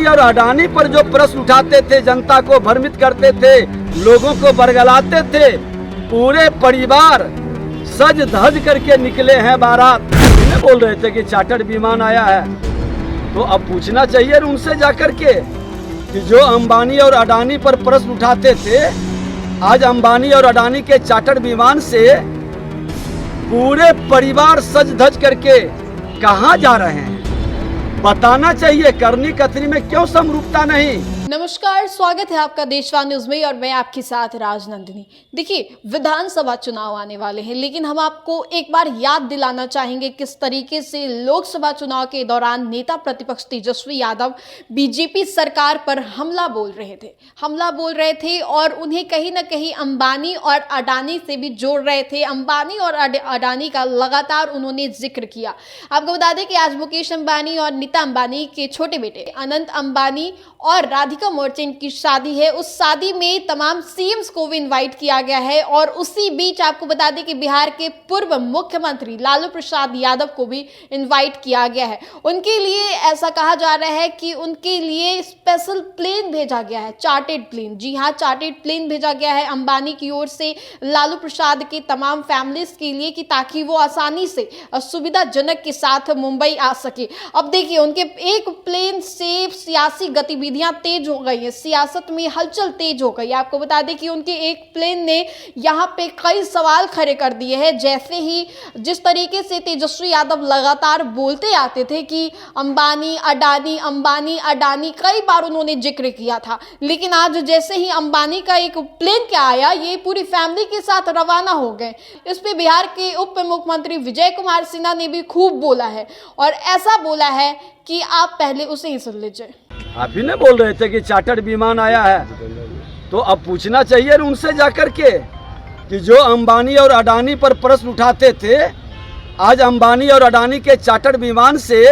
और अडानी पर जो प्रश्न उठाते थे, जनता को भ्रमित करते थे, लोगों को बरगलाते थे, पूरे परिवार सज धज करके निकले हैं बारात। उन्हें बोल रहे थे कि चार्टर्ड विमान आया है, तो अब पूछना चाहिए उनसे जाकर के कि जो अंबानी और अडानी पर प्रश्न उठाते थे, आज अंबानी और अडानी के चार्टर्ड विमान से पूरे परिवार सज धज करके कहाँ जा रहे हैं, बताना चाहिए। करनी कतरी में क्यों समरूपता नहीं। नमस्कार, स्वागत है आपका देशवान न्यूज में और मैं आपके साथ राजनंदिनी। देखिए, विधानसभा चुनाव आने वाले हैं, लेकिन हम आपको एक बार याद दिलाना चाहेंगे किस तरीके से लोकसभा चुनाव के दौरान नेता प्रतिपक्ष तेजस्वी यादव बीजेपी सरकार पर हमला बोल रहे थे और उन्हें कहीं ना कहीं अंबानी और अडानी से भी जोड़ रहे थे। अंबानी और अडानी का लगातार उन्होंने जिक्र किया। आपको बता दें कि आज मुकेश अंबानी और नीता अंबानी के छोटे बेटे अनंत अंबानी और राधिका मर्चेंट की शादी है। उस शादी में तमाम सीएम्स को भी इनवाइट किया गया है और उसी बीच आपको बता दें कि बिहार के पूर्व मुख्यमंत्री लालू प्रसाद यादव को भी इनवाइट किया गया है। उनके लिए ऐसा कहा जा रहा है कि उनके लिए स्पेशल प्लेन भेजा गया है, चार्टेड प्लेन। जी हाँ, चार्टेड प्लेन भेजा गया है अंबानी की ओर से लालू प्रसाद के तमाम फैमिलीज के लिए, कि ताकि वो आसानी से सुविधाजनक के साथ मुंबई आ सके। अब देखिए, उनके एक प्लेन से सियासी गतिविधियां तेज हो गई है, सियासत में हलचल तेज हो गई है। आपको बता दें कि उनके एक प्लेन ने यहाँ पे कई सवाल खड़े कर दिए हैं। जैसे ही जिस तरीके से तेजस्वी यादव लगातार बोलते आते थे कि अंबानी अडानी, कई बार उन्होंने जिक्र किया था, लेकिन आज जैसे ही अंबानी का एक प्लेन क्या आया, ये पूरी फैमिली के साथ रवाना हो गए। इस पे बिहार के उप मुख्यमंत्री विजय कुमार सिन्हा ने भी खूब बोला है और ऐसा बोला है कि आप पहले उसे ही सुन लीजिए। आप भी नहीं बोल रहे थे कि चार्टर्ड विमान आया है, तो अब पूछना चाहिए उनसे जाकर के कि जो अंबानी और अडानी पर प्रश्न उठाते थे, आज अंबानी और अडानी के चार्टर्ड विमान से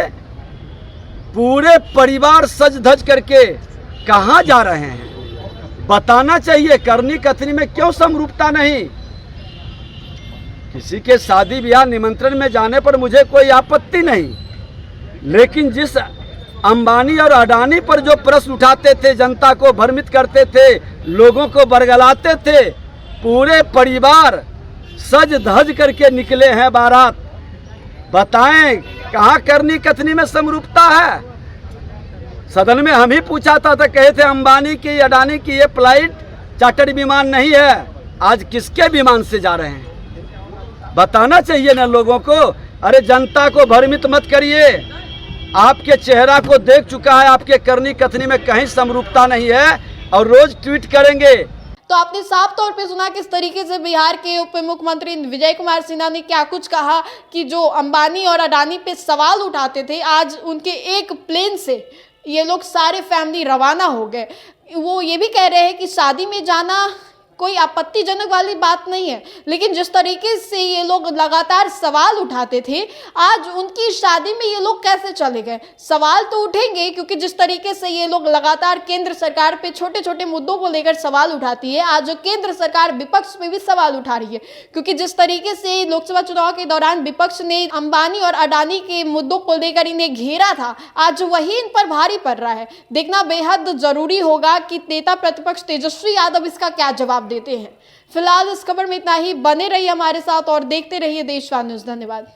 पूरे परिवार सज धज करके कहाँ जा रहे हैं, बताना चाहिए। करनी कतरी में क्यों समरूपता नहीं। किसी के शादी ब्याह निमंत्रण में जाने पर मुझे कोई आपत्ति नहीं, लेकिन जिस अंबानी और अडानी पर जो प्रश्न उठाते थे, जनता को भ्रमित करते थे, लोगों को बरगलाते थे, पूरे परिवार सज धज करके निकले हैं बारात। बताएं कहाँ करनी कथनी में समरूपता है। सदन में हम ही पूछा था तो कहे थे अंबानी की अडानी की ये फ्लाइट चार्टर्ड विमान नहीं है। आज किसके विमान से जा रहे हैं, बताना चाहिए ना लोगों को। अरे जनता को भ्रमित मत करिए। आपके चेहरा को देख चुका है, आपके करनी कथनी में कहीं समरूपता नहीं है और रोज ट्वीट करेंगे। तो आपने साफ तौर पे सुना किस तरीके से बिहार के उप मुख्यमंत्री विजय कुमार सिन्हा ने क्या कुछ कहा कि जो अंबानी और अडानी पे सवाल उठाते थे, आज उनके एक प्लेन से ये लोग सारे फैमिली रवाना हो गए। वो ये भी कह रहे हैं कि शादी में जाना कोई आपत्तिजनक वाली बात नहीं है, लेकिन जिस तरीके से ये लोग लगातार सवाल उठाते थे, आज उनकी शादी में ये लोग कैसे चले गए। सवाल तो उठेंगे, क्योंकि जिस तरीके से ये लोग लगातार केंद्र सरकार पे छोटे छोटे मुद्दों को लेकर सवाल उठाती है, आज केंद्र सरकार विपक्ष पे भी सवाल उठा रही है। क्योंकि जिस तरीके से लोकसभा चुनाव के दौरान विपक्ष ने अंबानी और अडानी के मुद्दों को लेकर इन्हें घेरा था, आज वही इन पर भारी पड़ रहा है। देखना बेहद जरूरी होगा कि नेता प्रतिपक्ष तेजस्वी यादव इसका क्या जवाब देते हैं। फिलहाल इस खबर में इतना ही। बने रहिए हमारे साथ और देखते रहिए देशवान न्यूज। धन्यवाद।